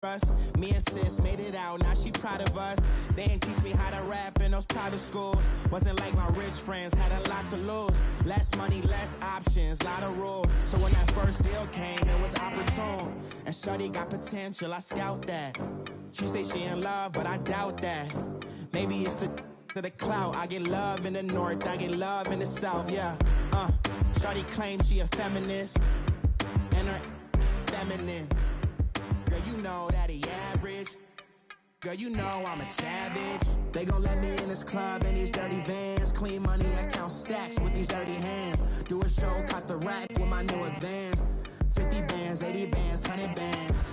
us. Me and sis made it out, now she proud of us. They ain't teach me how to rap in those private schools. Wasn't like my rich friends, had a lot to lose. Less money, less options, lot of rules. So when that first deal came, it was opportune. And shorty got potential, I scout that. She say she in love, but I doubt that. Maybe it's to the clout. I get love in the north, I get love in the south, yeah. Shorty claims she a feminist, and her feminine. Girl, you know that he average. Girl, you know I'm a savage. They gon' let me in this club in these dirty vans. Clean money, I count stacks with these dirty hands. Do a show, caught the rack with my new advance. 50 bands, 80 bands, 100 bands.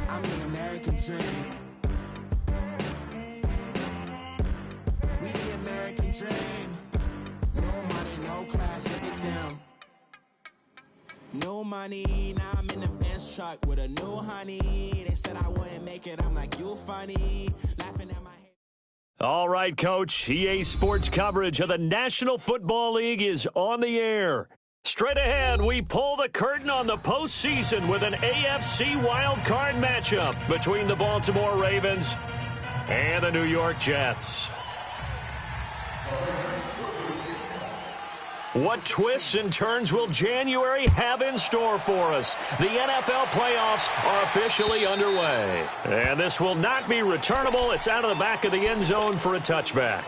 I'm the American dream. We the American dream. No money, no class, look at them. No money, now I'm in the Benz truck with a new honey. They said I wouldn't make it, I'm like, you funny. Laughing at my head. All right, Coach. EA Sports coverage of the National Football League is on the air. Straight ahead, we pull the curtain on the postseason with an AFC wildcard matchup between the Baltimore Ravens and the New York Jets. What twists and turns will January have in store for us? The NFL playoffs are officially underway. And this will not be returnable. It's out of the back of the end zone for a touchback.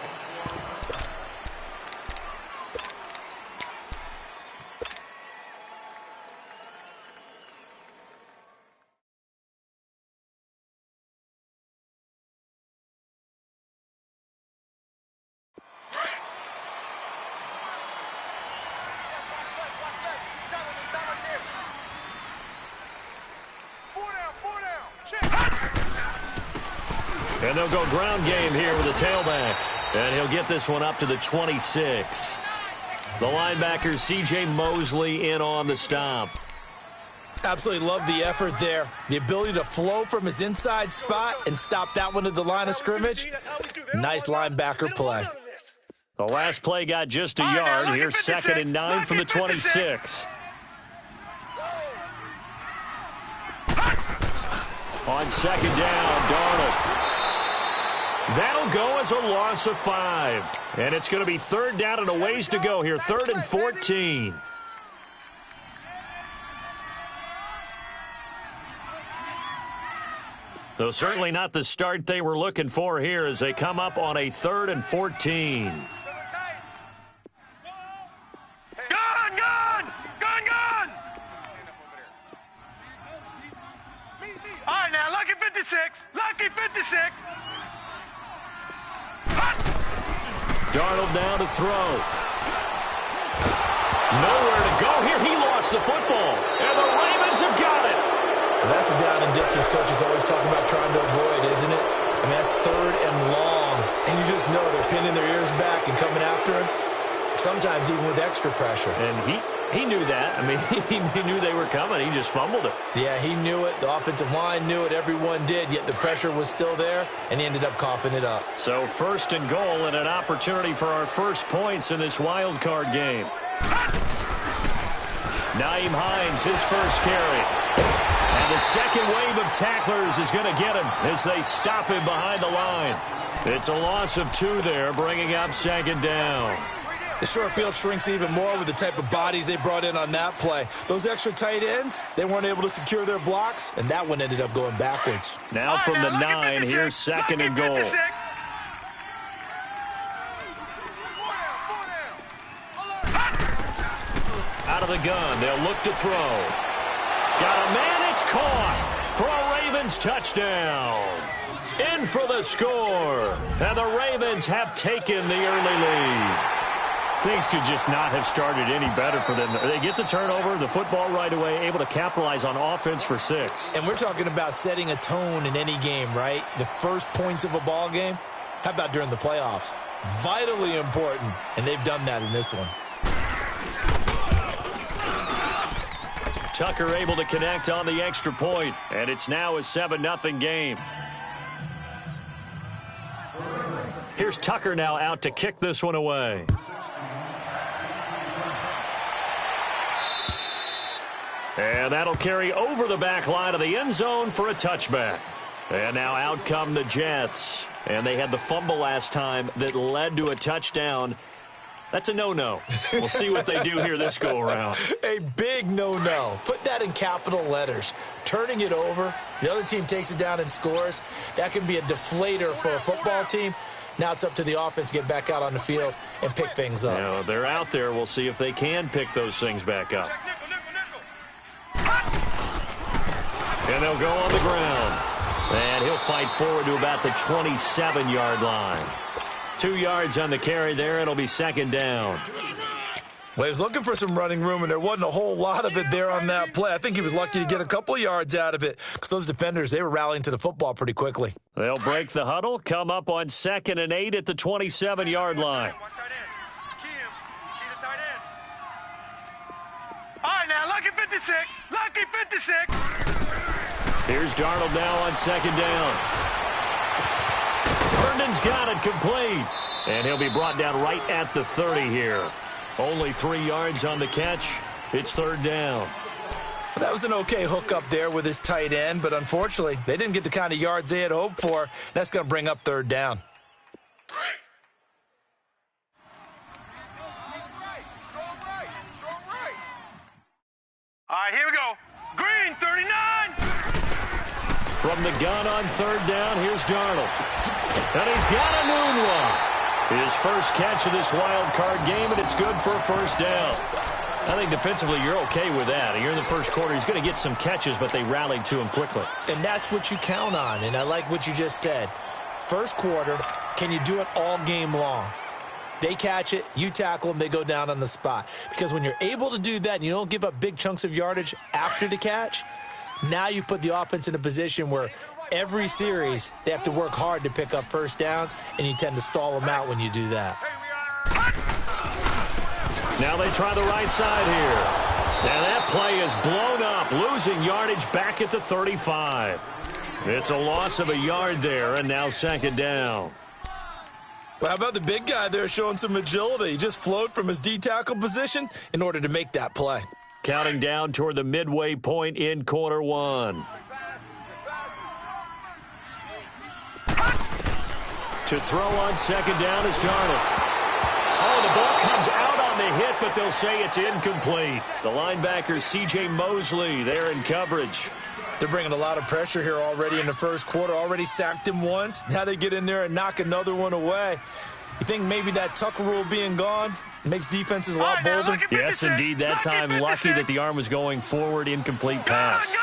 And they'll go ground game here with a tailback. And he'll get this one up to the 26. The linebacker, C.J. Mosley, in on the stop. Absolutely love the effort there. The ability to flow from his inside spot and stop that one at the line of scrimmage. Nice linebacker play. The last play got just a yard. Here's 2nd and 9 from the 26. On 2nd down, Darnold. That'll go as a loss of 5. And it's going to be 3rd down and a ways to go here. 3rd and 14. Though certainly not the start they were looking for here as they come up on a 3rd and 14. All right, now, lucky 56. Lucky 56. Darnold down to throw. Nowhere to go here. He lost the football. And the Ravens have got it. That's a down and distance coaches always talking about trying to avoid, isn't it? I mean, that's 3rd and long. And you just know they're pinning their ears back and coming after him. Sometimes even with extra pressure. And he knew that. I mean, he knew they were coming. He just fumbled it. Yeah, he knew it. The offensive line knew it. Everyone did. Yet the pressure was still there, and he ended up coughing it up. So 1st and goal and an opportunity for our first points in this wild card game. Nyheim Hines, his first carry. And the second wave of tacklers is going to get him as they stop him behind the line. It's a loss of 2 there, bringing up 2nd down. The short field shrinks even more with the type of bodies they brought in on that play. Those extra tight ends, they weren't able to secure their blocks, and that one ended up going backwards. Now from the 9, here's 2nd and goal. Out of the gun, they'll look to throw. Got a man, it's caught for a Ravens touchdown. In for the score, and the Ravens have taken the early lead. Things could just not have started any better for them. They get the turnover, the football right away, able to capitalize on offense for 6. And we're talking about setting a tone in any game, right? The first points of a ball game. How about during the playoffs? Vitally important, and they've done that in this one. Tucker able to connect on the extra point, and it's now a 7-0 game. Here's Tucker now out to kick this one away. And that'll carry over the back line of the end zone for a touchback. And now out come the Jets. And they had the fumble last time that led to a touchdown. That's a no-no. We'll see what they do here this go-around. A big no-no. Put that in capital letters. Turning it over, the other team takes it down and scores. That can be a deflator for a football team. Now it's up to the offense to get back out on the field and pick things up. Now, they're out there. We'll see if they can pick those things back up. And they'll go on the ground. And he'll fight forward to about the 27-yard line. 2 yards on the carry there. It'll be second down. Well, he was looking for some running room, and there wasn't a whole lot of it there on that play. I think he was lucky to get a couple yards out of it because those defenders, they were rallying to the football pretty quickly. They'll break the huddle, come up on 2nd and 8 at the 27-yard line. All right, now, lucky 56. Lucky 56. Here's Darnold now on 2nd down. Herndon's got it complete. And he'll be brought down right at the 30 here. Only 3 yards on the catch. It's 3rd down. Well, that was an okay hook up there with his tight end, but unfortunately, they didn't get the kind of yards they had hoped for. That's going to bring up 3rd down. All right, here we go. Green, 39. From the gun on 3rd down, here's Darnold. And he's got a moonwalk. His first catch of this wild card game, and it's good for a 1st down. I think defensively you're okay with that. You're in the first quarter. He's going to get some catches, but they rallied to him quickly. And that's what you count on, and I like what you just said. First quarter, can you do it all game long? They catch it, you tackle them, they go down on the spot. Because when you're able to do that and you don't give up big chunks of yardage after the catch, now you put the offense in a position where every series they have to work hard to pick up 1st downs, and you tend to stall them out when you do that. Now they try the right side here. And that play is blown up, losing yardage back at the 35. It's a loss of a yard there, and now 2nd down. Well, how about the big guy there showing some agility? He just flowed from his D-tackle position in order to make that play. Counting down toward the midway point in quarter 1. To throw on 2nd down is Darnold. Oh, the ball comes out on the hit, but they'll say it's incomplete. The linebacker, C.J. Mosley, there in coverage. They're bringing a lot of pressure here already in the first quarter. Already sacked him once. Now they get in there and knock another one away. You think maybe that Tucker rule being gone makes defenses a lot bolder? Yes, indeed. That time, lucky that the arm was going forward. Incomplete pass. Gone!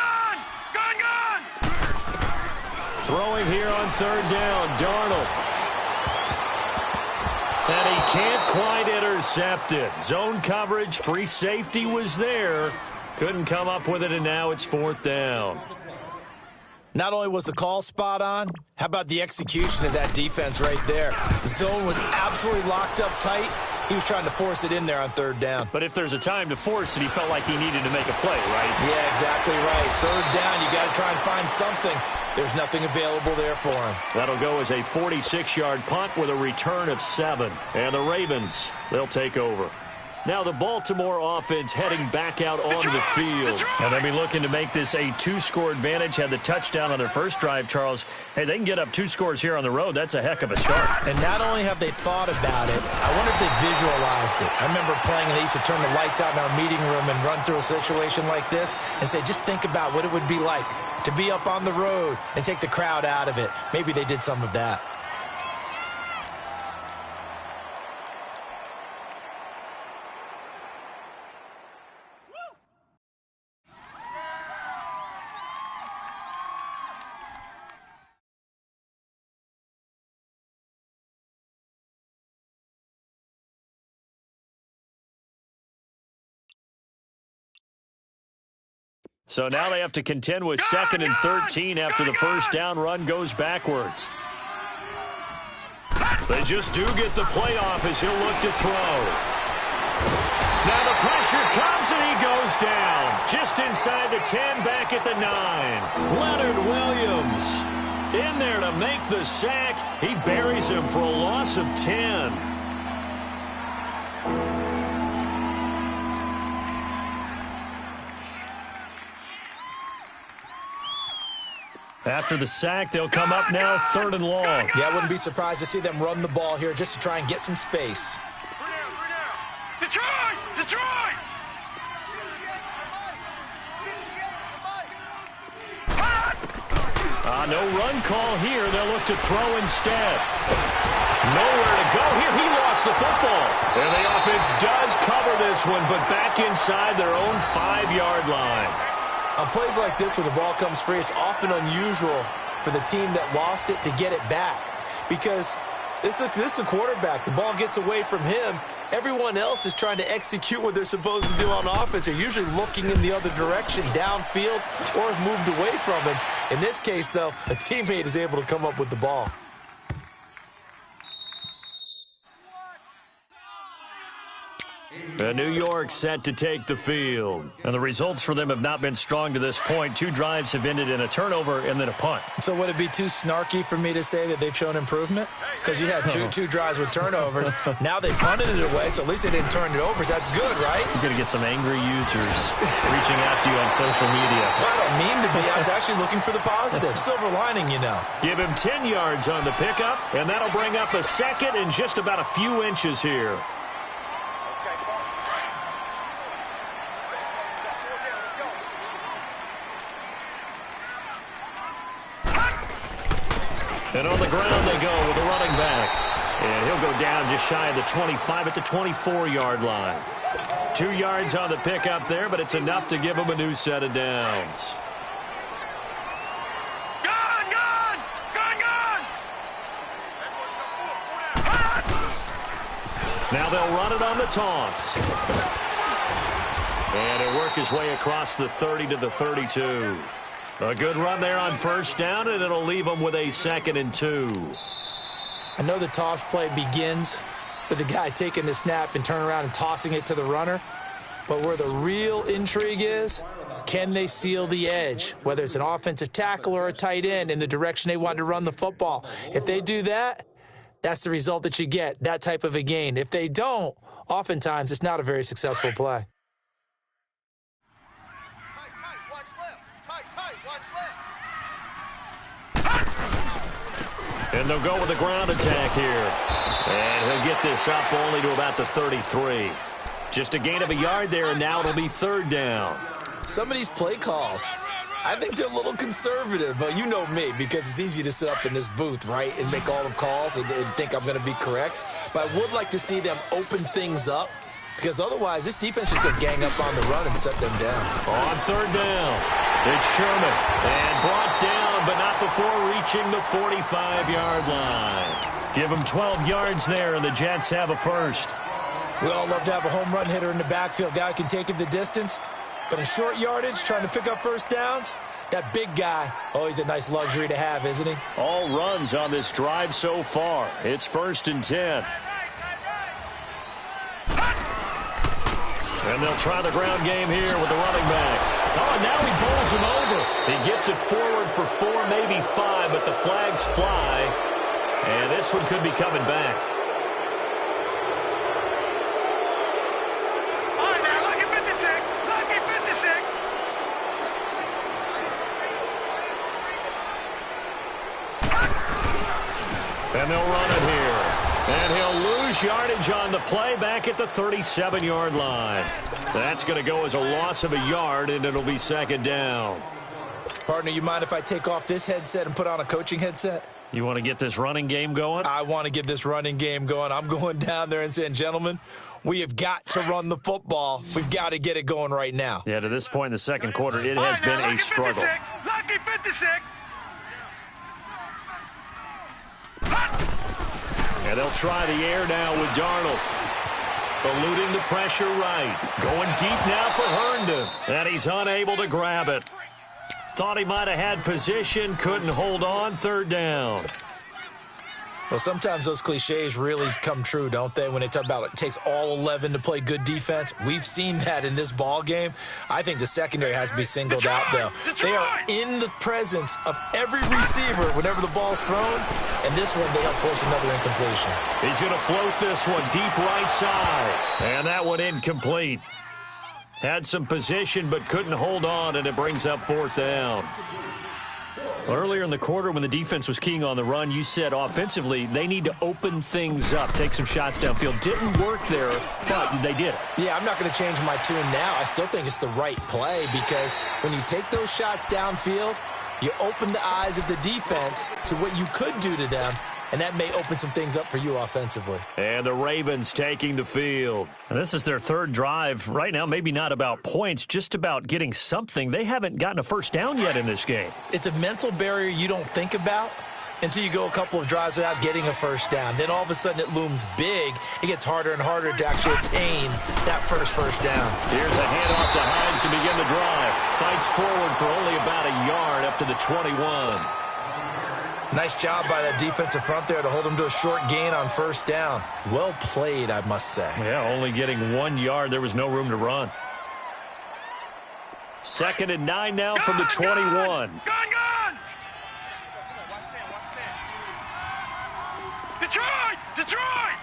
Throwing here on 3rd down, Darnold. And he can't quite intercept it. Zone coverage, free safety was there. Couldn't come up with it, and now it's 4th down. Not only was the call spot on, how about the execution of that defense right there? The zone was absolutely locked up tight. He was trying to force it in there on 3rd down. But if there's a time to force it, he felt like he needed to make a play, right? Yeah, exactly right. 3rd down, you got to try and find something. There's nothing available there for him. That'll go as a 46-yard punt with a return of 7. And the Ravens, they'll take over. Now the Baltimore offense heading back out onto the field. And they'll be looking to make this a 2-score advantage. Had the touchdown on their first drive, Charles. Hey, they can get up 2 scores here on the road. That's a heck of a start. And not only have they thought about it, I wonder if they visualized it. I remember playing and they used to turn the lights out in our meeting room and run through a situation like this and say, just think about what it would be like to be up on the road and take the crowd out of it. Maybe they did some of that. So now they have to contend with 2nd and 13 after the first down run goes backwards. They just do get the playoff as he'll look to throw. Now the pressure comes and he goes down. Just inside the 10, back at the 9. Leonard Williams in there to make the sack. He buries him for a loss of 10. After the sack, they'll come up now 3rd and long. Yeah, I wouldn't be surprised to see them run the ball here just to try and get some space. Detroit! Detroit! No run call here. They'll look to throw instead. Nowhere to go here. He lost the football. And the offense does cover this one, but back inside their own 5-yard line. On plays like this, when the ball comes free, it's often unusual for the team that lost it to get it back. Because this is a quarterback. The ball gets away from him. Everyone else is trying to execute what they're supposed to do on offense. They're usually looking in the other direction, downfield, or have moved away from him. In this case, though, a teammate is able to come up with the ball. New York set to take the field. And the results for them have not been strong to this point. 2 drives have ended in a turnover and then a punt. So would it be too snarky for me to say that they've shown improvement? Because you had two drives with turnovers. Now they punted it away, so at least they didn't turn it over. So that's good, right? You're going to get some angry users reaching out to you on social media. Well, I don't mean to be. I was actually looking for the positive. Silver lining, you know. Give him 10 yards on the pickup, and that'll bring up a second and just about a few inches here. And on the ground they go with the running back. And he'll go down just shy of the 25 at the 24-yard line. 2 yards on the pickup there, but it's enough to give him a new set of downs. Now they'll run it on the toss. And he'll work his way across the 30 to the 32. A good run there on 1st down, and it'll leave them with a 2nd and 2. I know the toss play begins with the guy taking the snap and turning around and tossing it to the runner. But where the real intrigue is, can they seal the edge, whether it's an offensive tackle or a tight end, in the direction they want to run the football? If they do that, that's the result that you get, that type of a gain. If they don't, oftentimes it's not a very successful play. And they'll go with the ground attack here. And he'll get this up only to about the 33. Just a gain of a yard there, and now it'll be 3rd down. Some of these play calls, I think they're a little conservative, but you know me, because it's easy to sit up in this booth, right, and make all the calls and think I'm going to be correct. But I would like to see them open things up, because otherwise this defense is going to gang up on the run and set them down. On 3rd down, it's Sherman. And brought down, but not before reaching the 45-yard line. Give them 12 yards there, and the Jets have a 1st. We all love to have a home run hitter in the backfield. Guy can take it the distance. But in short yardage, trying to pick up 1st downs, that big guy, always a nice luxury to have, isn't he? All runs on this drive so far. It's 1st and 10. And they'll try the ground game here with the running back. Oh, and now he bowls him over. He gets it forward for 4, maybe 5, but the flags fly. And this one could be coming back. All right, now, lucky 56. Lucky 56. And they'll run it here. And he'll lose yardage on the play back at the 37-yard line. That's going to go as a loss of a yard, and it'll be 2nd down. Partner, you mind if I take off this headset and put on a coaching headset? You want to get this running game going? I want to get this running game going. I'm going down there and saying, gentlemen, we have got to run the football. We've got to get it going right now. Yeah, to this point in the 2nd quarter, it has been a struggle. Lucky 56. And they'll try the air now with Darnold. Eluding the pressure right. Going deep now for Herndon. And he's unable to grab it. Thought he might have had position. Couldn't hold on. 3rd down. Well, sometimes those cliches really come true, don't they? When they talk about it takes all 11 to play good defense. We've seen that in this ball game. I think the secondary has to be singled out, though. They are in the presence of every receiver whenever the ball's thrown. And this one, they help force another incompletion. He's going to float this one deep right side. And that one incomplete. Had some position but couldn't hold on, and it brings up 4th down. Earlier in the quarter when the defense was keying on the run, you said offensively they need to open things up, take some shots downfield. Didn't work there, but they did it. Yeah, I'm not going to change my tune now. I still think it's the right play because when you take those shots downfield, you open the eyes of the defense to what you could do to them, and that may open some things up for you offensively. And the Ravens taking the field. And this is their third drive. Right now, maybe not about points, just about getting something. They haven't gotten a first down yet in this game. It's a mental barrier you don't think about until you go a couple of drives without getting a first down. Then all of a sudden it looms big. It gets harder and harder to actually attain that first down. Here's a handoff to Hines to begin the drive. Fights forward for only about a yard up to the 21. Nice job by that defensive front there to hold him to a short gain on first down. Well played, I must say. Yeah, only getting 1 yard. There was no room to run. 2nd and 9 now from the 21. Gone! Detroit!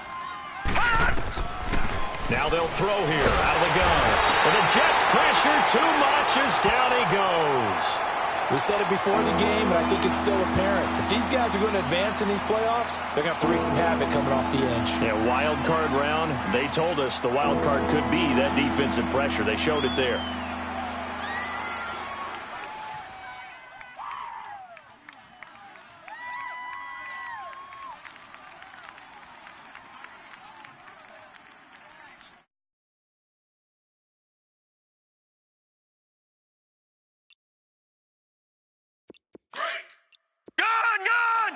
Now they'll throw here out of the gun. And the Jets pressure too much as down he goes. We said it before the game, and I think it's still apparent. If these guys are going to advance in these playoffs, they're going to have to wreak some havoc coming off the edge. Yeah, wild card round. They told us the wild card could be that defensive pressure. They showed it there. Gone!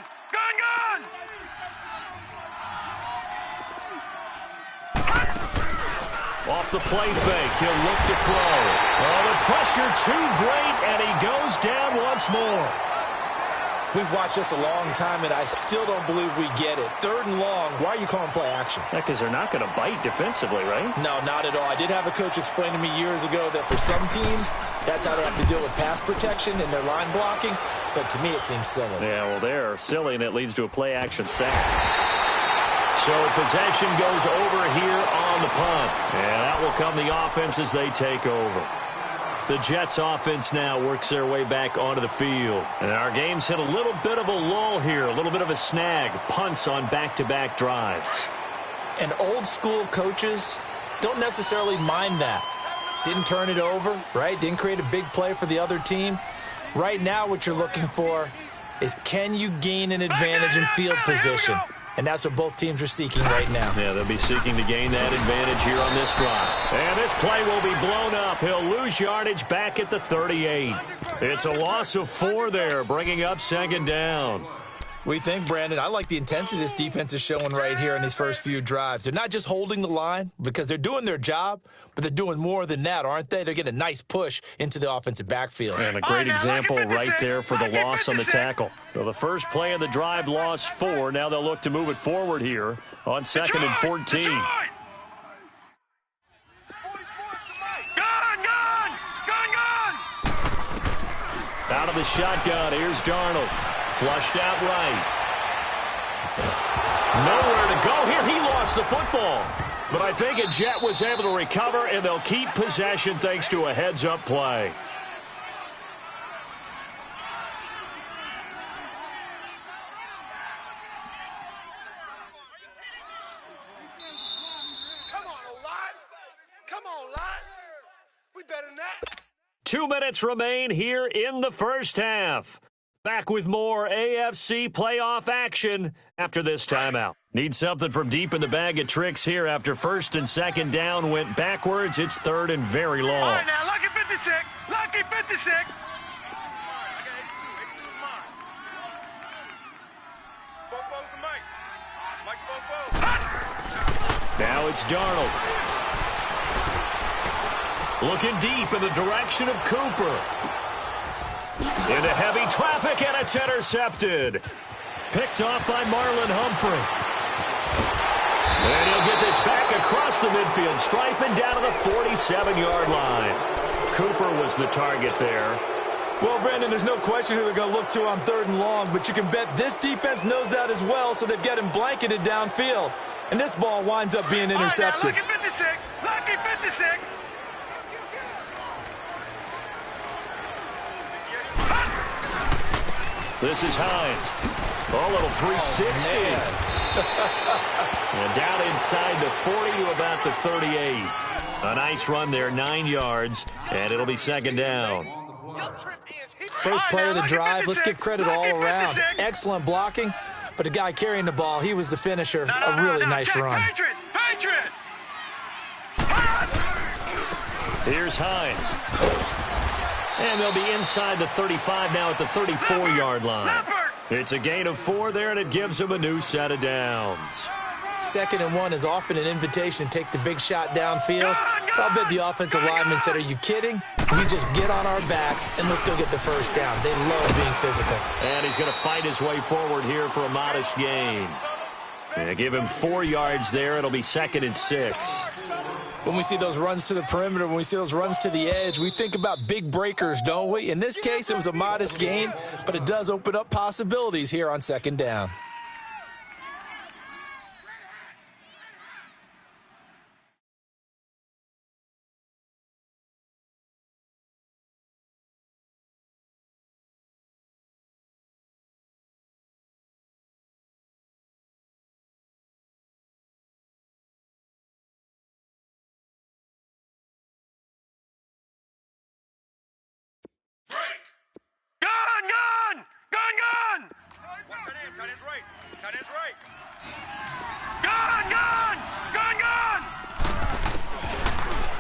Off the play fake, he'll look to throw. Oh, the pressure too great, and he goes down once more. We've watched this a long time, and I still don't believe we get it. 3rd and long, why are you calling play action? Yeah, because they're not going to bite defensively, right? No, not at all. I did have a coach explain to me years ago that for some teams, that's how they have to deal with pass protection and their line blocking. But to me, it seems silly. Yeah, well, they're silly, and it leads to a play action sack. So possession goes over here on the punt. And that will come the offense as they take over. The Jets offense now works their way back onto the field. And our game's hit a little bit of a lull here, a little bit of a snag. Punts on back-to-back drives. And old school coaches don't necessarily mind that. Didn't turn it over, right? Didn't create a big play for the other team. Right now what you're looking for is can you gain an advantage in field position? And that's what both teams are seeking right now. Yeah, they'll be seeking to gain that advantage here on this drive. And this play will be blown up. He'll lose yardage back at the 38. It's a loss of 4 there, bringing up 2nd down. We think, Brandon, I like the intensity this defense is showing right here in these first few drives. They're not just holding the line because they're doing their job, but they're doing more than that, aren't they? They're getting a nice push into the offensive backfield. And a great example right there for the loss on the tackle. So the first play of the drive, lost 4. Now they'll look to move it forward here on 2nd and 14. Gone! Out of the shotgun, here's Darnold. Flushed out right. Nowhere to go here. He lost the football. But I think a Jet was able to recover, and they'll keep possession thanks to a heads-up play. Come on, line. We better than that. 2 minutes remain here in the first half. Back with more AFC playoff action after this timeout. Need something from deep in the bag of tricks here after 1st and 2nd down went backwards. It's 3rd and very long. All right, now, lucky 56. Lucky 56. Now it's Darnold. Looking deep in the direction of Cooper. Into heavy traffic, and it's intercepted. Picked off by Marlon Humphrey. And he'll get this back across the midfield stripe and down to the 47-yard line. Cooper was the target there. Well, Brandon, there's no question who they're going to look to on 3rd and long, but you can bet this defense knows that as well, so they've got him blanketed downfield. And this ball winds up being intercepted. All right, now, lucky 56. Lucky 56. This is Hines. A little 360. And down inside the 40 to about the 38. A nice run there, 9 yards, and it'll be second down. First play of the drive, let's give credit all around. Excellent blocking, but the guy carrying the ball, he was the finisher. A really nice run. Here's Hines. And they'll be inside the 35 now at the 34-yard line. It's a gain of 4 there, and it gives them a new set of downs. 2nd and 1 is often an invitation to take the big shot downfield. I'll bet the offensive lineman said, are you kidding? We just get on our backs, and let's go get the first down. They love being physical. And he's going to fight his way forward here for a modest gain. And give him 4 yards there. It'll be 2nd and 6. When we see those runs to the perimeter, when we see those runs to the edge, we think about big breakers, don't we? In this case, it was a modest gain, but it does open up possibilities here on 2nd down.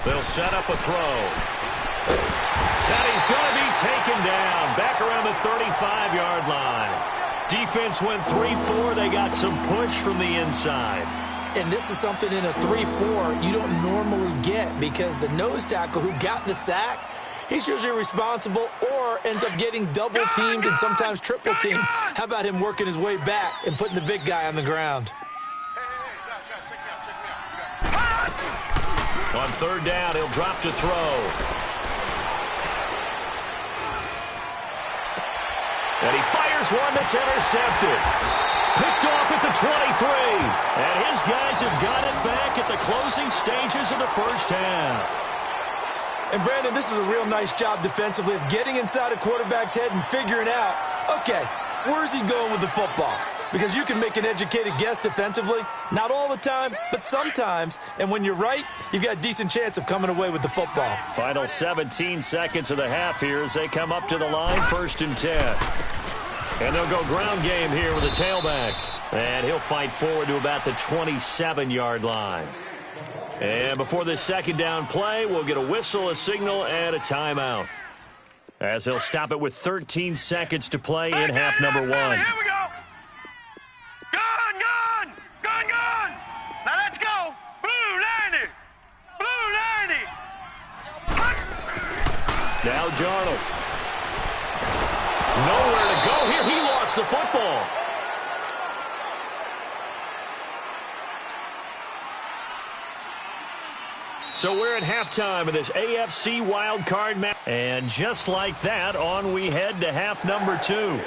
They'll set up a throw. And he's going to be taken down back around the 35-yard line. Defense went 3-4. They got some push from the inside. And this is something in a 3-4 you don't normally get because the nose tackle who got the sack, he's usually responsible or ends up getting double-teamed and sometimes triple-teamed. How about him working his way back and putting the big guy on the ground? On 3rd down, he'll drop to throw. And he fires one that's intercepted. Picked off at the 23. And his guys have got it back at the closing stages of the first half. And, Brandon, this is a real nice job defensively of getting inside a quarterback's head and figuring out, okay, where's he going with the football? Because you can make an educated guess defensively. Not all the time, but sometimes. And when you're right, you've got a decent chance of coming away with the football. Final 17 seconds of the half here as they come up to the line, 1st and 10. And they'll go ground game here with a tailback. And he'll fight forward to about the 27-yard line. And before this 2nd down play, we'll get a whistle, a signal, and a timeout. As they'll stop it with 13 seconds to play in half number 1. Here we go. Gun. Now let's go. Blue 90. Now Darnold. Nowhere to go here. He lost the football. So we're at halftime of this AFC wildcard match. And just like that, on we head to half number 2.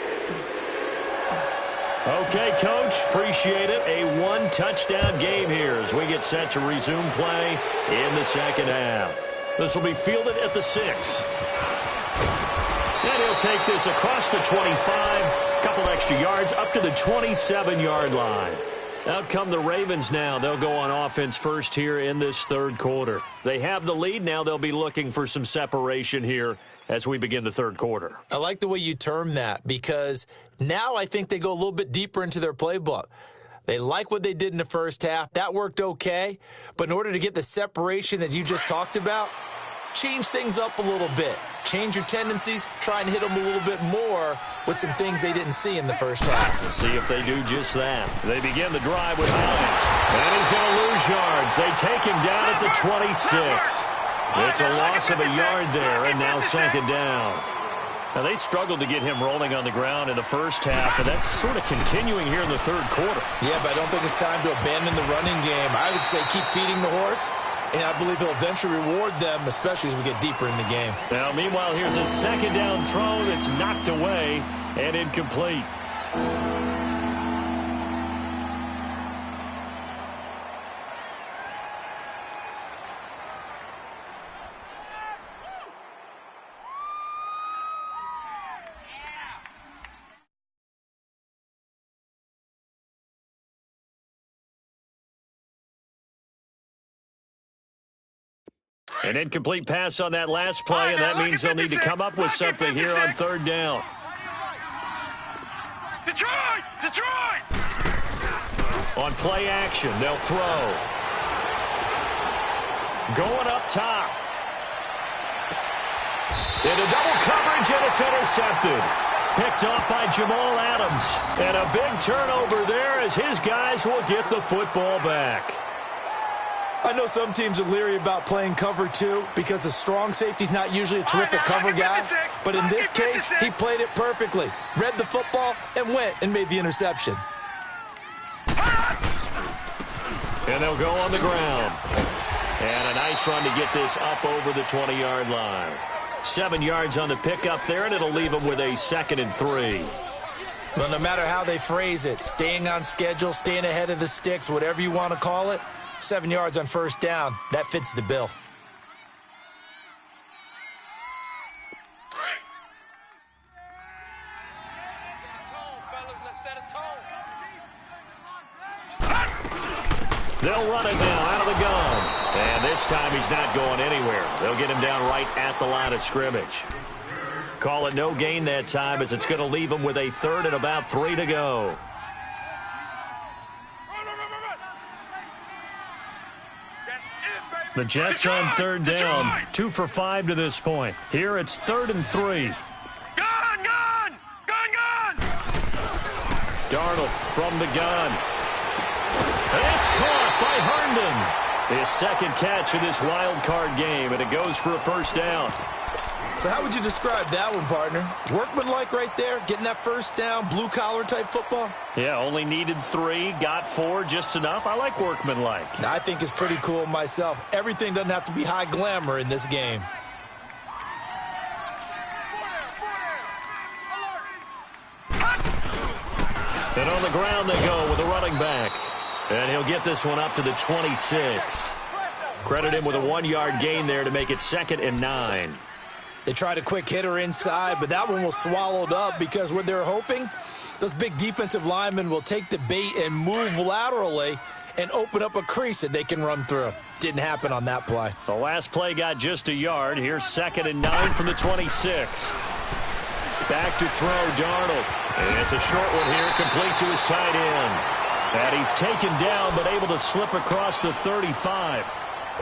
Okay, Coach, appreciate it. A 1-touchdown game here as we get set to resume play in the 2nd half. This will be fielded at the 6. And he'll take this across the 25, a couple extra yards up to the 27-yard line. Out come the Ravens now. They'll go on offense first here in this 3rd quarter. They have the lead. Now they'll be looking for some separation here as we begin the 3rd quarter. I like the way you term that because now I think they go a little bit deeper into their playbook. They like what they did in the first half. That worked okay. But in order to get the separation that you just talked about, change things up a little bit. Change your tendencies. Try and hit them a little bit more with some things they didn't see in the first half. We'll see if they do just that. They begin the drive with Hines. And he's going to lose yards. They take him down at the 26. It's a loss of a yard there, and now 2nd down. Now, they struggled to get him rolling on the ground in the first half, and that's sort of continuing here in the 3rd quarter. Yeah, but I don't think it's time to abandon the running game. I would say keep feeding the horse, and I believe he'll eventually reward them, especially as we get deeper in the game. Now, meanwhile, here's a 2nd down throw that's knocked away and incomplete. An incomplete pass on that last play, and that means they'll need to come up with something here on third down. Detroit! Detroit! On play action, they'll throw. Going up top. Into double coverage, and it's intercepted. Picked off by Jamal Adams. And a big turnover there as his guys will get the football back. I know some teams are leery about playing cover 2 because the strong safety's not usually a terrific cover guy. But in this case, he played it perfectly. Read the football and went and made the interception. And they'll go on the ground. And a nice run to get this up over the 20-yard line. 7 yards on the pickup there, and it'll leave them with a 2nd and 3. Well, no matter how they phrase it, staying on schedule, staying ahead of the sticks, whatever you want to call it, 7 yards on first down, that fits the bill. They'll run it now out of the gun. And this time he's not going anywhere. They'll get him down right at the line of scrimmage. Call it no gain that time as it's going to leave him with a 3rd and about 3 to go. The Jets on third down, 2 for 5 to this point. Here it's 3rd and 3. Gun! Gun! Gun! Gun! Darnold from the gun. And it's caught by Herndon. His 2nd catch of this wild card game, and it goes for a first down. So how would you describe that one, partner? Workmanlike right there, getting that first down, blue-collar type football? Yeah, only needed 3, got 4, just enough. I like workmanlike. I think it's pretty cool myself. Everything doesn't have to be high glamour in this game. And on the ground they go with a running back. And he'll get this one up to the 26. Credit him with a 1-yard gain there to make it 2nd and 9. They tried a quick hitter inside, but that one was swallowed up because what they're hoping, those big defensive linemen will take the bait and move laterally and open up a crease that they can run through. Didn't happen on that play. The last play got just a yard. Here's 2nd and 9 from the 26. Back to throw, Darnold. And it's a short one here, complete to his tight end. And he's taken down, but able to slip across the 35.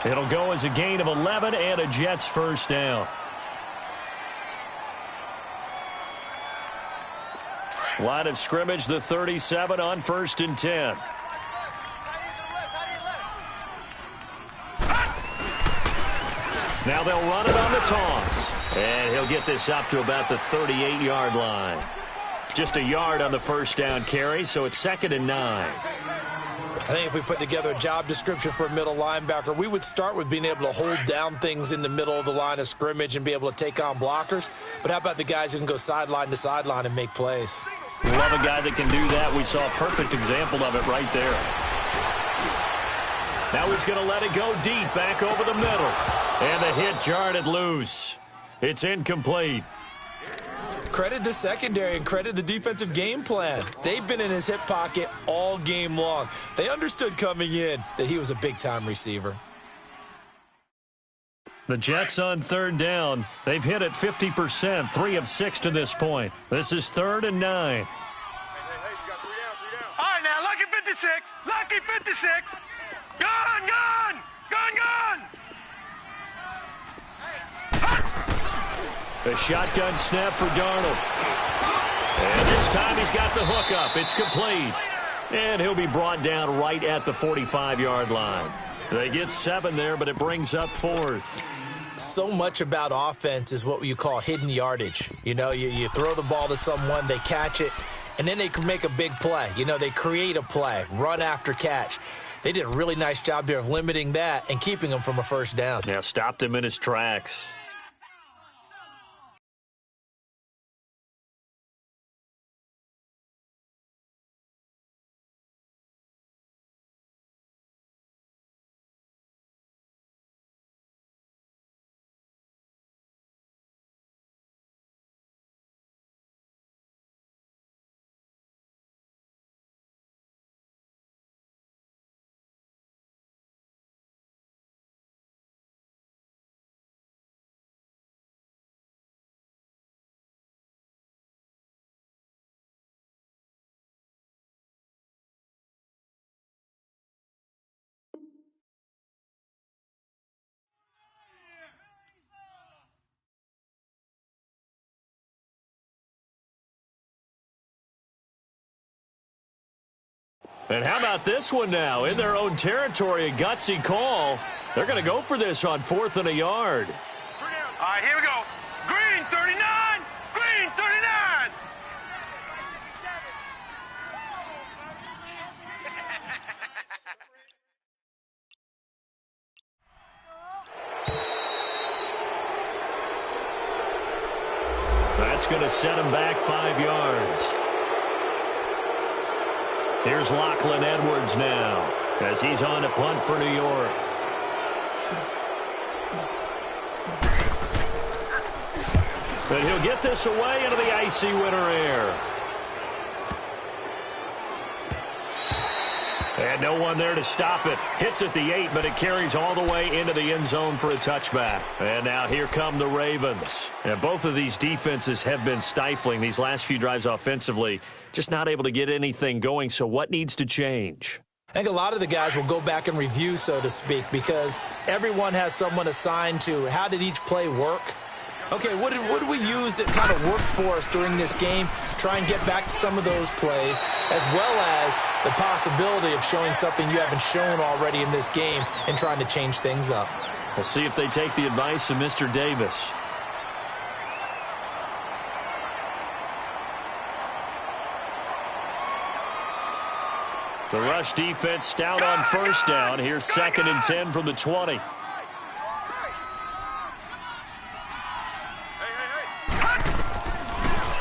It'll go as a gain of 11 and a Jets first down. Line of scrimmage, the 37 on 1st and 10. Now they'll run it on the toss. And he'll get this up to about the 38-yard line. Just a yard on the first down carry, so it's 2nd and 9. I think if we put together a job description for a middle linebacker, we would start with being able to hold down things in the middle of the line of scrimmage and be able to take on blockers. But how about the guys who can go sideline to sideline and make plays? Love a guy that can do that. We saw a perfect example of it right there. Now he's going to let it go deep, back over the middle. And the hit jarred it loose. It's incomplete. Credit the secondary and credit the defensive game plan. They've been in his hip pocket all game long. They understood coming in that he was a big-time receiver. The Jets on third down. They've hit it 50%, 3 of 6 to this point. This is 3rd and 9. Hey, you got 3 down. All right, now, lucky 56. Lucky 56. Gun, gun. Gun, gun. A shotgun snap for Darnold. And this time he's got the hook up. It's complete. And he'll be brought down right at the 45-yard line. They get 7 there, but it brings up 4th. So much about offense is what you call hidden yardage. You know, you throw the ball to someone, they catch it, and then they can make a big play. You know, they create a play, run after catch. They did a really nice job there of limiting that and keeping him from a first down. Yeah, stopped him in his tracks. And how about this one now? In their own territory, a gutsy call. They're going to go for this on 4th and a yard. All right, here we go. Green 39. Green 39. That's going to set him back 5 yards. Here's Lachlan Edwards now as he's on to punt for New York. But he'll get this away into the icy winter air. And no one there to stop it. Hits at the 8, but it carries all the way into the end zone for a touchback. And now here come the Ravens. And both of these defenses have been stifling these last few drives offensively. Just not able to get anything going. So what needs to change? I think a lot of the guys will go back and review, so to speak, because everyone has someone assigned to how did each play work. Okay, what did we use that kind of worked for us during this game? Try and get back to some of those plays, as well as the possibility of showing something you haven't shown already in this game and trying to change things up. We'll see if they take the advice of Mr. Davis. The rush defense stout on first down. Here's 2nd and 10 from the 20.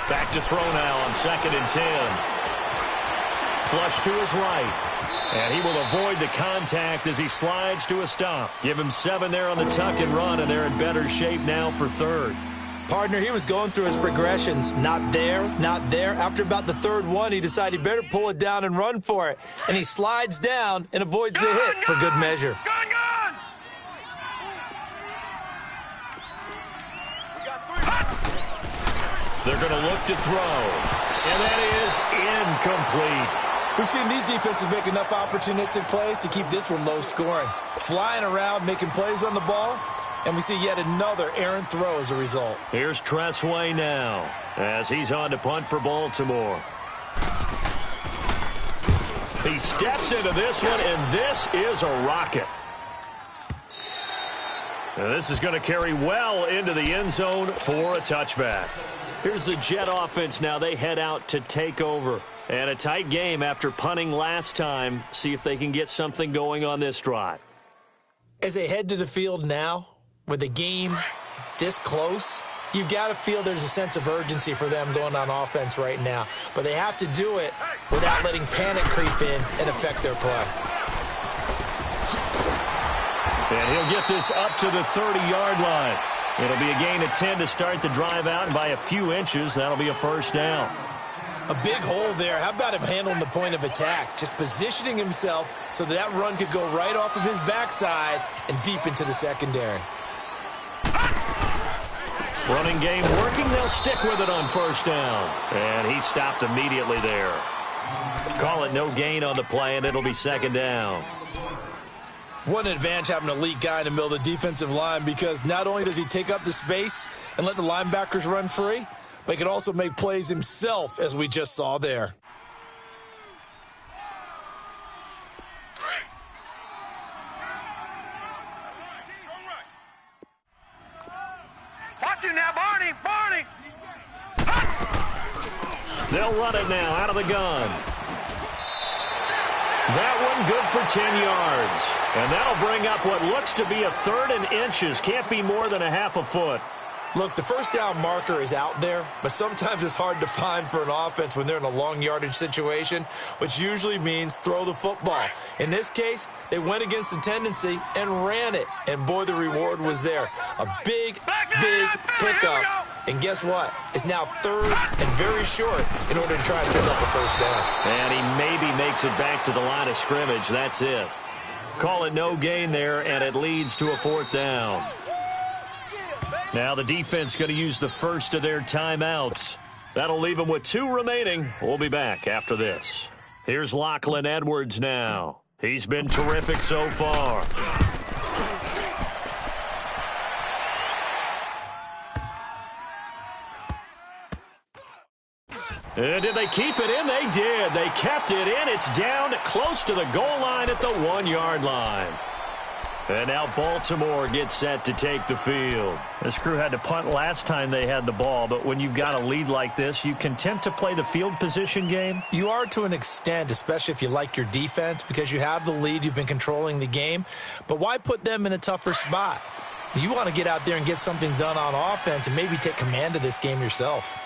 Back to throw now on 2nd and 10. Flush to his right. And he will avoid the contact as he slides to a stop. Give him 7 there on the tuck and run, and they're in better shape now for 3rd. Partner, he was going through his progressions. Not there, not there. After about the 3rd one, he decided he better pull it down and run for it. And he slides down and avoids the hit for good measure. They're going to look to throw. And that is incomplete. We've seen these defenses make enough opportunistic plays to keep this one low scoring. Flying around, making plays on the ball, and we see yet another errant throw as a result. Here's Tressway now as he's on to punt for Baltimore. He steps into this one, and this is a rocket. Now this is going to carry well into the end zone for a touchback. Here's the Jet offense now. They head out to take over. And a tight game after punting last time. See if they can get something going on this drive. As they head to the field now, with the game this close, you've got to feel there's a sense of urgency for them going on offense right now. But they have to do it without letting panic creep in and affect their play. And he'll get this up to the 30-yard line. It'll be a gain of 10 to start the drive out, and by a few inches, that'll be a 1st down. A big hole there. How about him handling the point of attack? Just positioning himself so that run could go right off of his backside and deep into the secondary. Running game working. They'll stick with it on 1st down. And he stopped immediately there. Call it no gain on the play, and it'll be 2nd down. What an advantage having an elite guy in the middle of the defensive line, because not only does he take up the space and let the linebackers run free, but he can also make plays himself, as we just saw there. Watch you now, Barney! Barney! They'll run it now out of the gun. That one good for 10 yards. And that'll bring up what looks to be a 3rd and inches. Can't be more than a half a foot. Look, the 1st down marker is out there, but sometimes it's hard to find for an offense when they're in a long yardage situation, which usually means throw the football. In this case, they went against the tendency and ran it. And boy, the reward was there. A big, big pickup. And guess what? It's now 3rd and very short in order to try to pick up a 1st down. And he maybe makes it back to the line of scrimmage. That's it. Call it no gain there, and it leads to a 4th down. Now the defense going to use the first of their timeouts. That'll leave them with 2 remaining. We'll be back after this. Here's Lachlan Edwards now. He's been terrific so far. Did they keep it in? They did. They kept it in. It's down close to the goal line at the 1-yard line. And now Baltimore gets set to take the field. This crew had to punt last time they had the ball, but when you've got a lead like this, you content to play the field position game? You are to an extent, especially if you like your defense, because you have the lead, you've been controlling the game. But why put them in a tougher spot? You want to get out there and get something done on offense and maybe take command of this game yourself.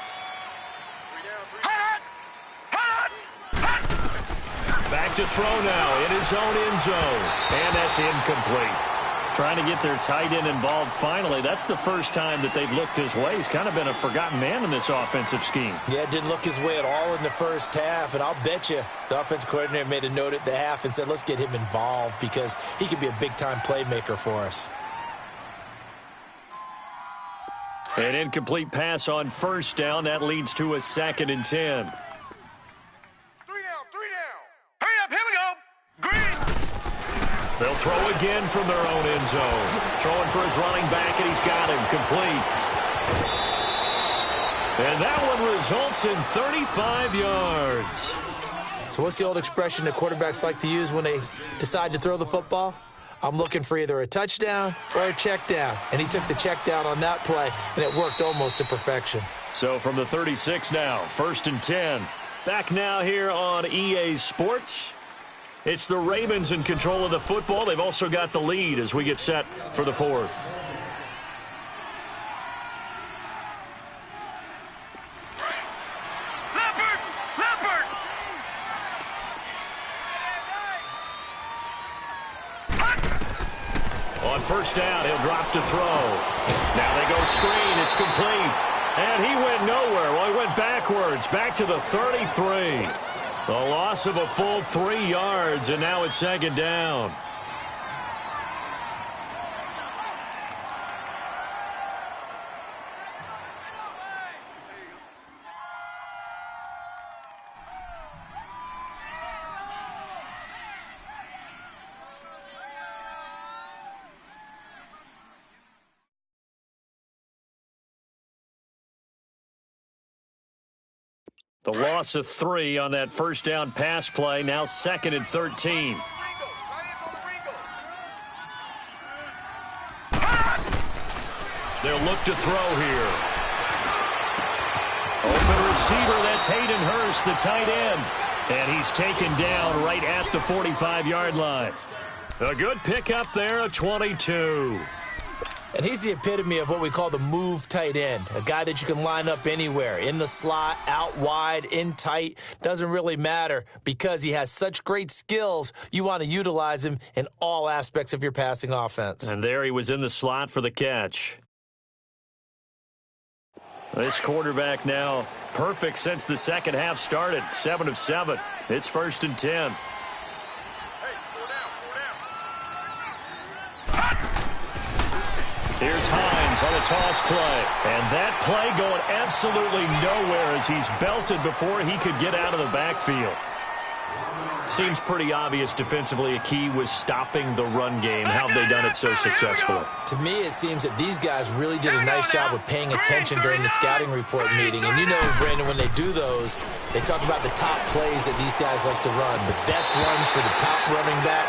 Back to throw now in his own end zone. And that's incomplete. Trying to get their tight end involved finally. That's the first time that they've looked his way. He's kind of been a forgotten man in this offensive scheme. Yeah, it didn't look his way at all in the first half. And I'll bet you the offense coordinator made a note at the half and said, let's get him involved because he could be a big-time playmaker for us. An incomplete pass on first down. That leads to a 2nd and 10. They'll throw again from their own end zone. Throwing for his running back, and he's got him complete. And that one results in 35 yards. So what's the old expression that quarterbacks like to use when they decide to throw the football? I'm looking for either a touchdown or a check down. And he took the check down on that play, and it worked almost to perfection. So from the 36 now, 1st and 10. Back now here on EA Sports. It's the Ravens in control of the football. They've also got the lead as we get set for the 4th. Leopard! On first down, he'll drop to throw. Now they go screen. It's complete. And he went nowhere. Well, he went backwards, back to the 33. The loss of a full 3 yards, and now it's 2nd down. The loss of 3 on that first down pass play, now 2nd and 13. They'll look to throw here. Open receiver, that's Hayden Hurst, the tight end. And he's taken down right at the 45-yard line. A good pickup there, a 22. And he's the epitome of what we call the move tight end, a guy that you can line up anywhere, in the slot, out wide, in tight, doesn't really matter because he has such great skills. You want to utilize him in all aspects of your passing offense. And there he was in the slot for the catch. This quarterback now perfect since the second half started, 7 of 7. It's 1st and 10. Here's Hines on a toss play. And that play going absolutely nowhere as he's belted before he could get out of the backfield. Seems pretty obvious defensively a key was stopping the run game. How have they done it so successfully? To me, it seems that these guys really did a nice job of paying attention during the scouting report meeting. And you know, Brandon, when they do those, they talk about the top plays that these guys like to run. The best ones for the top running back.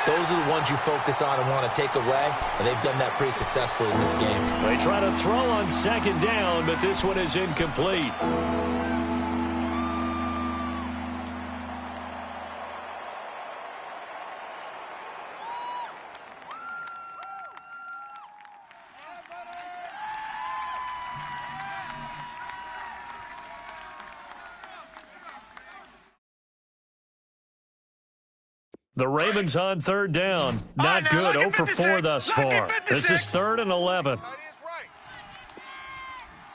Those are the ones you focus on and want to take away, and they've done that pretty successfully in this game. They try to throw on 2nd down, but this one is incomplete. The Ravens on 3rd down. Not good. 0 for 4 thus far. This is 3rd and 11.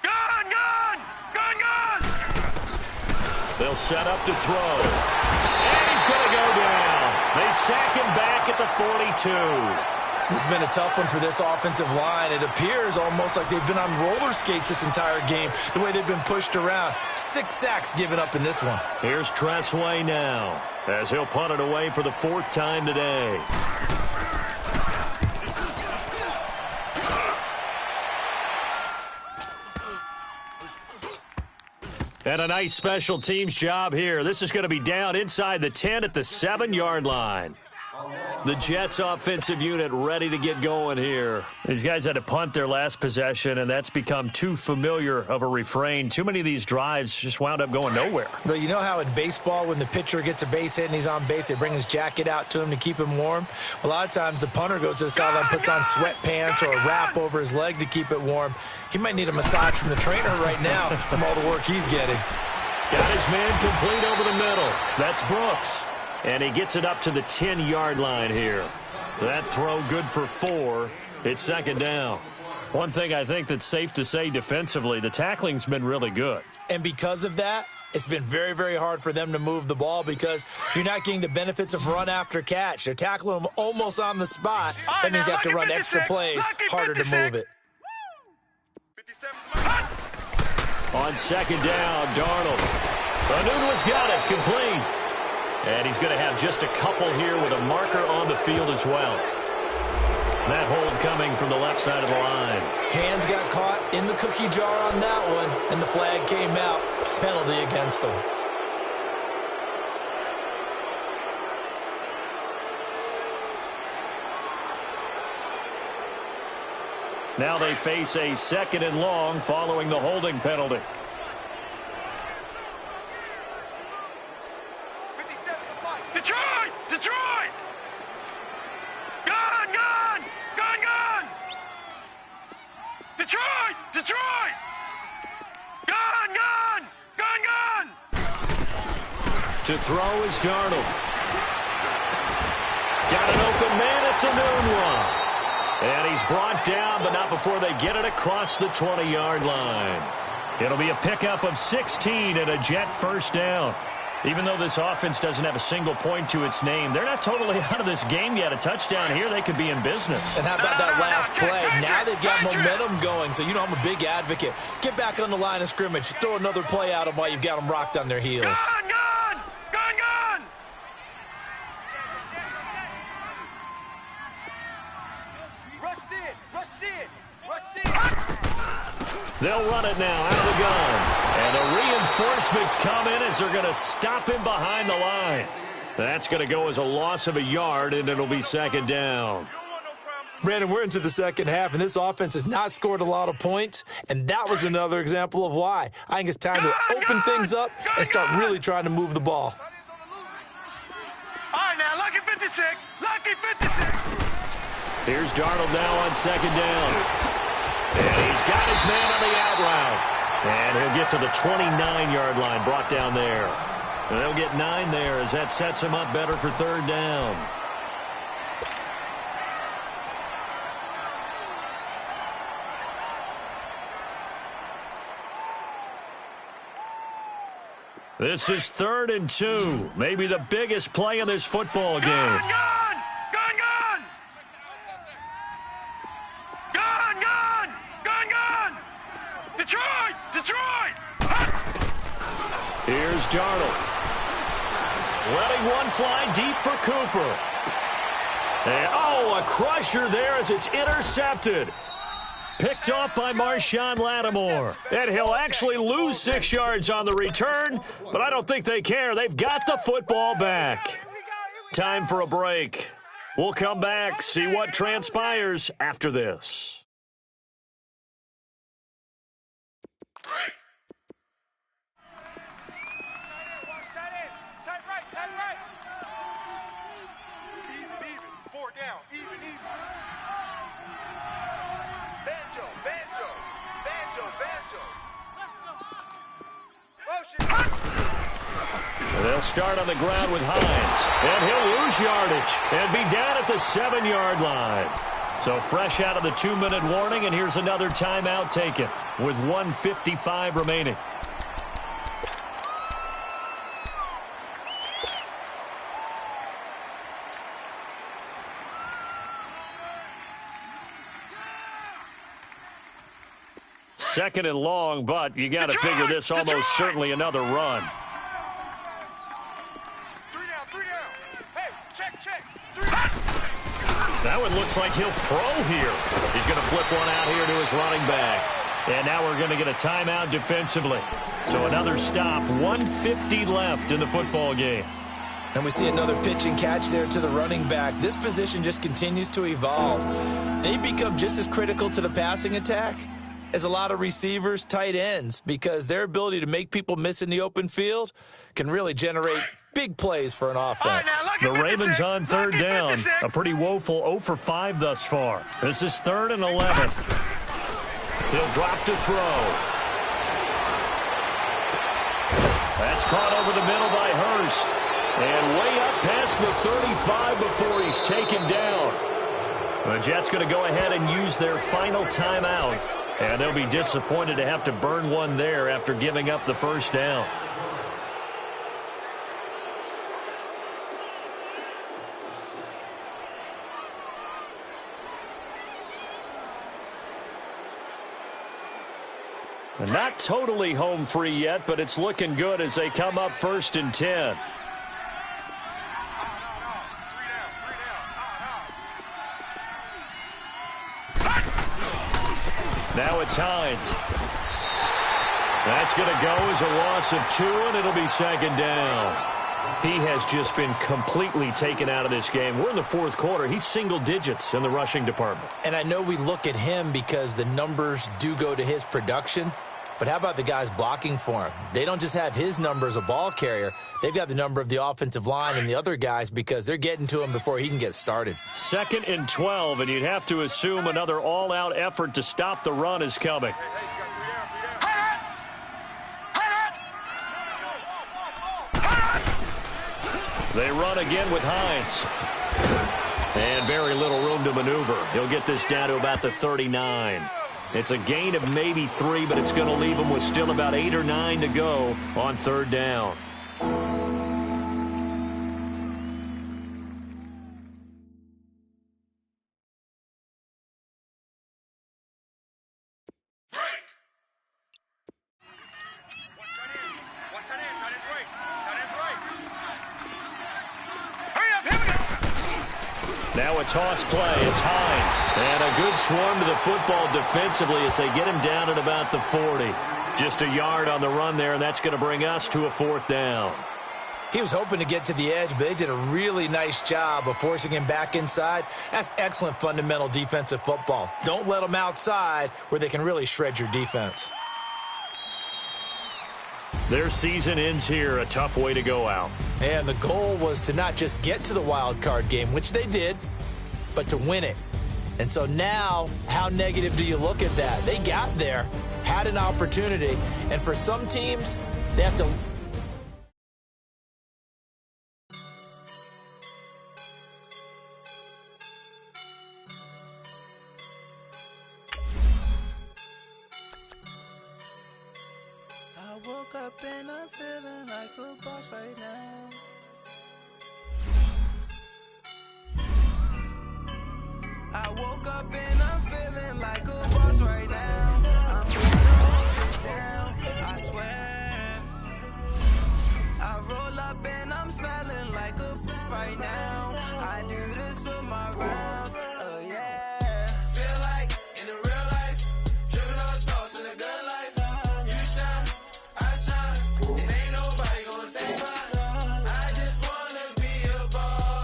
Gun! They'll set up to throw. And he's going to go down. They sack him back at the 42. This has been a tough one for this offensive line. It appears almost like they've been on roller skates this entire game, the way they've been pushed around. 6 sacks given up in this one. Here's Tressway now, as he'll punt it away for the 4th time today. And a nice special teams job here. This is going to be down inside the 10 at the 7-yard line. The Jets offensive unit ready to get going here. These guys had to punt their last possession, and that's become too familiar of a refrain. Too many of these drives just wound up going nowhere. But you know how in baseball, when the pitcher gets a base hit and he's on base, they bring his jacket out to him to keep him warm? A lot of times the punter goes to the sideline, puts on sweatpants or a wrap over his leg to keep it warm. He might need a massage from the trainer right now from all the work he's getting. Got his man complete over the middle. That's Brooks. And he gets it up to the 10-yard line here. That throw good for 4. It's second down. One thing I think that's safe to say defensively, the tackling's been really good. And because of that, it's been very, very hard for them to move the ball because you're not getting the benefits of run after catch. They're tackling them almost on the spot. That means you have to run extra plays, harder to move it. On second down, Darnold. Anunwa's got it, complete. And he's going to have just a couple here with a marker on the field as well. That hold coming from the left side of the line. Hands got caught in the cookie jar on that one, and the flag came out. Penalty against him. Now they face a 2nd and long following the holding penalty. Detroit! Detroit! Gun! Gun! Gun! Gun! Detroit! Detroit! Gun! Gun! Gun! Gun! To throw is Darnold. Got an open man. It's Anunwa. And he's brought down, but not before they get it across the 20-yard line. It'll be a pickup of 16 and a Jet first down. Even though this offense doesn't have a single point to its name, they're not totally out of this game yet. A touchdown here, they could be in business. And how about that last play? Now they've got momentum going, so you know I'm a big advocate. Get back on the line of scrimmage. Throw another play out of while you've got them rocked on their heels. Gun! Gun! Gun! Gun! Rush in! Rush in! Rush in! They'll run it now out of the gun. And the reinforcements come in as they're going to stop him behind the line. That's going to go as a loss of a yard, and it'll be second down. Brandon, we're into the second half, and this offense has not scored a lot of points, and that was another example of why. I think it's time to open things up and start really trying to move the ball. All right, now, lucky 56. Lucky 56. Here's Darnold now on second down. And he's got his man on the out route. And he'll get to the 29-yard line, brought down there. And they'll get 9 there as that sets him up better for third down. This is 3rd and 2. Maybe the biggest play in this football game. Gun! Gun! Gun! Gun! Gun! Gun! Gun! Gun! Detroit! Detroit! Here's Darnold. Letting one fly deep for Cooper. And, oh, a crusher there as it's intercepted. Picked off by Marshawn Lattimore. And he'll actually lose 6 yards on the return, but I don't think they care. They've got the football back. Time for a break. We'll come back, see what transpires after this. They'll start on the ground with Hines, and he'll lose yardage and be down at the 7-yard line. So fresh out of the 2-minute warning, and here's another timeout taken with 1:55 remaining. Second and long, but you got to figure this almost certainly another run. That one looks like he'll throw here. He's going to flip one out here to his running back. And now we're going to get a timeout defensively. So another stop, 1:50 left in the football game. And we see another pitch and catch there to the running back. This position just continues to evolve. They become just as critical to the passing attack as a lot of receivers, tight ends, because their ability to make people miss in the open field can really generate big plays for an offense. The Ravens on third down. A pretty woeful 0 for 5 thus far. This is 3rd and 11. He'll drop to throw. That's caught over the middle by Hurst. And way up past the 35 before he's taken down. The Jets going to go ahead and use their final timeout. And they'll be disappointed to have to burn one there after giving up the first down. And not totally home free yet, but it's looking good as they come up 1st and 10. Now it's Hines. That's going to go as a loss of 2, and it'll be 2nd down. He has just been completely taken out of this game. We're in the 4th quarter. He's single digits in the rushing department. And I know we look at him because the numbers do go to his production. But how about the guys blocking for him? They don't just have his number as a ball carrier. They've got the number of the offensive line and the other guys because they're getting to him before he can get started. 2nd and 12, and you'd have to assume another all-out effort to stop the run is coming. They run again with Hines. And very little room to maneuver. He'll get this down to about the 39. It's a gain of maybe 3, but it's going to leave him with still about 8 or 9 to go on 3rd down. Now a toss play. It's Hines. And a good swarm to the football defensively as they get him down at about the 40. Just a yard on the run there, and that's going to bring us to a 4th down. He was hoping to get to the edge, but they did a really nice job of forcing him back inside. That's excellent fundamental defensive football. Don't let them outside where they can really shred your defense. Their season ends here, a tough way to go out. And the goal was to not just get to the wild card game, which they did, but to win it. And so now, how negative do you look at that? They got there, had an opportunity, and for some teams, they have to... I woke up and I'm feeling like a boss right now. I woke up and I'm feeling like a boss right now. I'm gonna hold it down, I swear. I roll up and I'm smelling like a right now. I do this for my rounds, oh yeah. Feel like in the real life, dripping on sauce in a good life. You shine, I shine, and ain't nobody gonna take mine. I just wanna be a boss.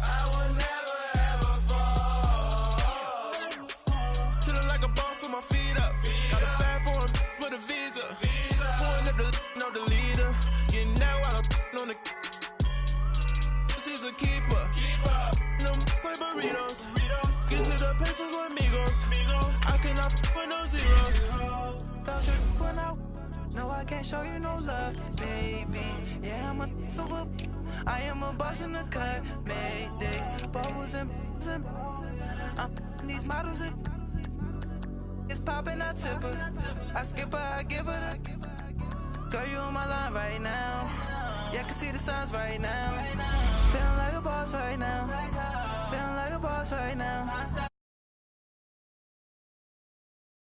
I will never ever fall. Chillin' like a boss with my feet up. Got a bag for a visa. Pulling up the leader. Getting out while I'm on the. She's a keeper. No play burritos. Get to the pesos with amigos. I cannot with no zeros. Don't you run out? No, I can't show you no love, baby. Yeah, I'm a whoop. I am a boss in the cut, mayday. Bubbles and I'm these models. It's popping, I tip her. I skip her, I give her the. Girl, you on my line right now. Yeah, I can see the signs right now. Feeling like a boss right now. Feeling like a boss right now.